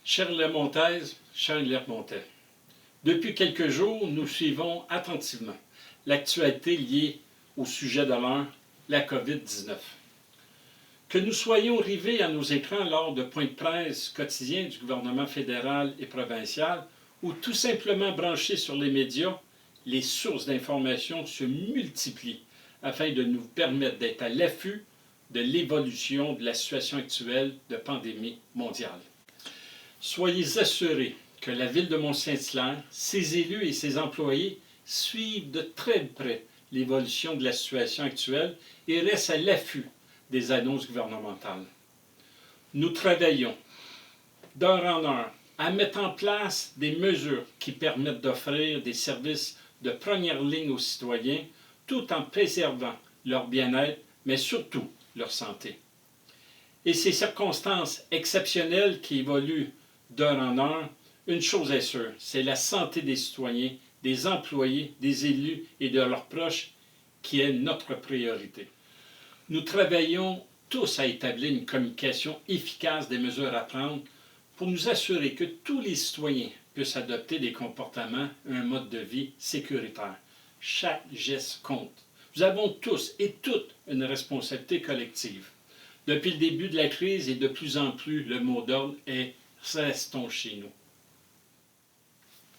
Chers Lermontaises, chers Lermontais, depuis quelques jours, nous suivons attentivement l'actualité liée au sujet de l'heure, la COVID-19. Que nous soyons rivés à nos écrans lors de points de presse quotidiens du gouvernement fédéral et provincial ou tout simplement branchés sur les médias, les sources d'information se multiplient afin de nous permettre d'être à l'affût de l'évolution de la situation actuelle de pandémie mondiale. Soyez assurés que la Ville de Mont-Saint-Hilaire, ses élus et ses employés suivent de très près l'évolution de la situation actuelle et restent à l'affût des annonces gouvernementales. Nous travaillons d'heure en heure à mettre en place des mesures qui permettent d'offrir des services de première ligne aux citoyens tout en préservant leur bien-être, mais surtout leur santé. Et ces circonstances exceptionnelles qui évoluent d'heure en heure, une chose est sûre, c'est la santé des citoyens, des employés, des élus et de leurs proches qui est notre priorité. Nous travaillons tous à établir une communication efficace des mesures à prendre pour nous assurer que tous les citoyens puissent adopter des comportements et un mode de vie sécuritaire. Chaque geste compte. Nous avons tous et toutes une responsabilité collective. Depuis le début de la crise et de plus en plus, le mot d'ordre est « restons chez nous ».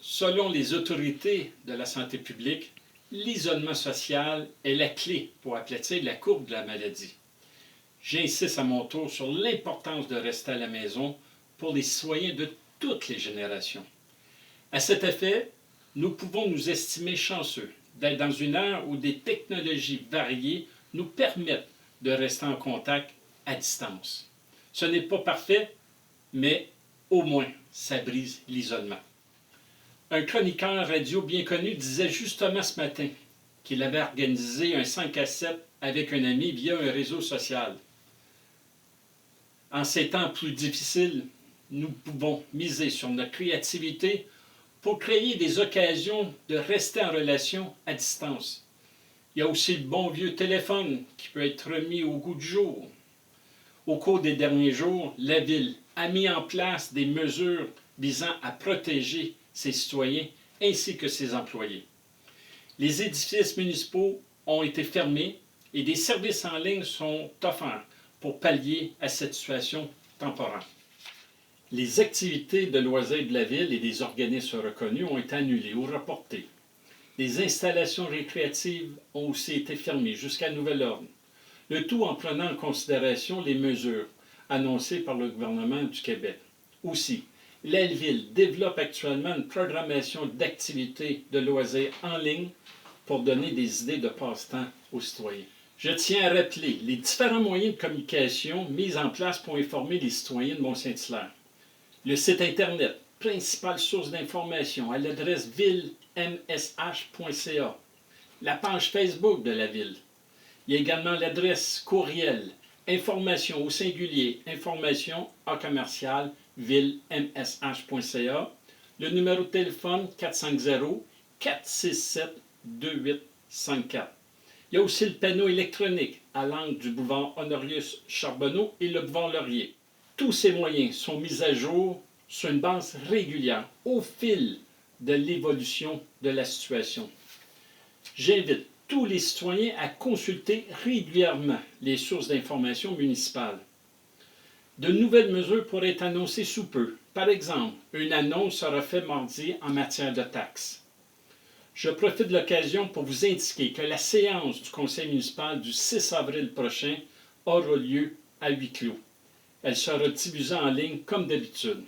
Selon les autorités de la santé publique, l'isolement social est la clé pour aplatir la courbe de la maladie. J'insiste à mon tour sur l'importance de rester à la maison pour les citoyens de toutes les générations. À cet effet, nous pouvons nous estimer chanceux d'être dans une ère où des technologies variées nous permettent de rester en contact à distance. Ce n'est pas parfait, mais au moins ça brise l'isolement. Un chroniqueur radio bien connu disait justement ce matin qu'il avait organisé un 5 à 7 avec un ami via un réseau social. En ces temps plus difficiles, nous pouvons miser sur notre créativité pour créer des occasions de rester en relation à distance. Il y a aussi le bon vieux téléphone qui peut être remis au goût du jour. Au cours des derniers jours, la Ville a mis en place des mesures visant à protéger ses citoyens ainsi que ses employés. Les édifices municipaux ont été fermés et des services en ligne sont offerts pour pallier à cette situation temporaire. Les activités de loisirs de la Ville et des organismes reconnus ont été annulées ou reportées. Les installations récréatives ont aussi été fermées jusqu'à nouvel ordre. Le tout en prenant en considération les mesures annoncées par le gouvernement du Québec. Aussi, la Ville développe actuellement une programmation d'activités de loisirs en ligne pour donner des idées de passe-temps aux citoyens. Je tiens à rappeler les différents moyens de communication mis en place pour informer les citoyens de Mont-Saint-Hilaire. Le site Internet, principale source d'information, à l'adresse villemsh.ca. La page Facebook de la Ville. Il y a également l'adresse courriel, information au singulier, information en commercial, villemsh.ca. Le numéro de téléphone 450-467-2854. Il y a aussi le panneau électronique à l'angle du boulevard Honorius Charbonneau et le boulevard Laurier. Tous ces moyens sont mis à jour sur une base régulière au fil de l'évolution de la situation. J'invite tous les citoyens à consulter régulièrement les sources d'information municipales. De nouvelles mesures pourraient être annoncées sous peu. Par exemple, une annonce sera faite mardi en matière de taxes. Je profite de l'occasion pour vous indiquer que la séance du conseil municipal du 6 avril prochain aura lieu à huis clos. Elle sera diffusée en ligne comme d'habitude.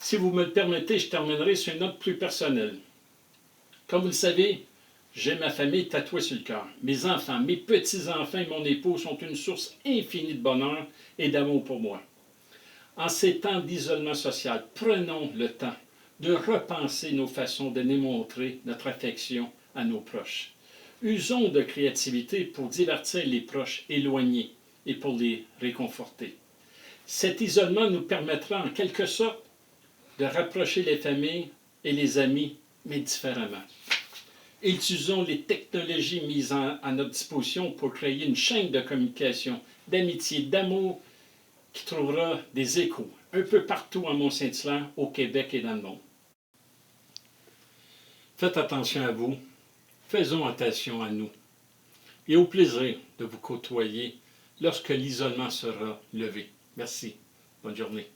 Si vous me le permettez, je terminerai sur une note plus personnelle. Comme vous le savez, j'ai ma famille tatouée sur le cœur. Mes enfants, mes petits-enfants et mon époux sont une source infinie de bonheur et d'amour pour moi. En ces temps d'isolement social, prenons le temps de repenser nos façons de démontrer notre affection à nos proches. Usons de créativité pour divertir les proches éloignés et pour les réconforter. Cet isolement nous permettra en quelque sorte de rapprocher les familles et les amis, mais différemment. Utilisons les technologies mises à notre disposition pour créer une chaîne de communication, d'amitié, d'amour qui trouvera des échos un peu partout à Mont-Saint-Hilaire, au Québec et dans le monde. Faites attention à vous, faisons attention à nous, et au plaisir de vous côtoyer lorsque l'isolement sera levé. Merci. Bonne journée.